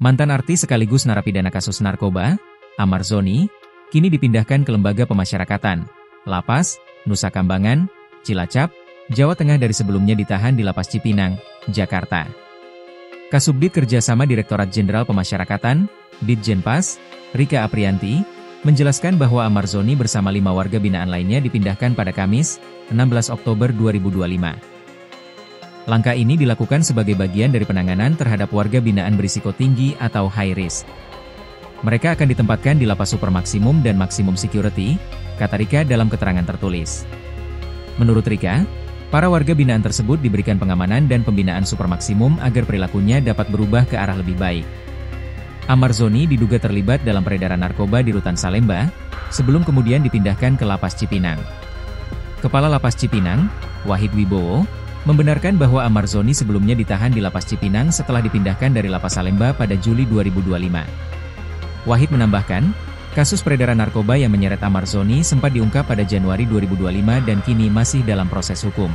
Mantan artis sekaligus narapidana kasus narkoba, Amar Zoni, kini dipindahkan ke Lembaga Pemasyarakatan, Lapas, Nusa Kambangan, Cilacap, Jawa Tengah dari sebelumnya ditahan di Lapas Cipinang, Jakarta. Kasubdit Kerjasama Direktorat Jenderal Pemasyarakatan, Ditjenpas, Rika Aprianti, menjelaskan bahwa Amar Zoni bersama 5 warga binaan lainnya dipindahkan pada Kamis, 16 Oktober 2025. Langkah ini dilakukan sebagai bagian dari penanganan terhadap warga binaan berisiko tinggi atau high risk. Mereka akan ditempatkan di lapas super maksimum dan maksimum security, kata Rika dalam keterangan tertulis. Menurut Rika, para warga binaan tersebut diberikan pengamanan dan pembinaan super maksimum agar perilakunya dapat berubah ke arah lebih baik. Amar Zoni diduga terlibat dalam peredaran narkoba di Rutan Salemba, sebelum kemudian dipindahkan ke Lapas Cipinang. Kepala Lapas Cipinang, Wahid Wibowo, membenarkan bahwa Amar Zoni sebelumnya ditahan di Lapas Cipinang setelah dipindahkan dari Lapas Salemba pada Juli 2025. Wahid menambahkan, kasus peredaran narkoba yang menyeret Amar Zoni sempat diungkap pada Januari 2025 dan kini masih dalam proses hukum.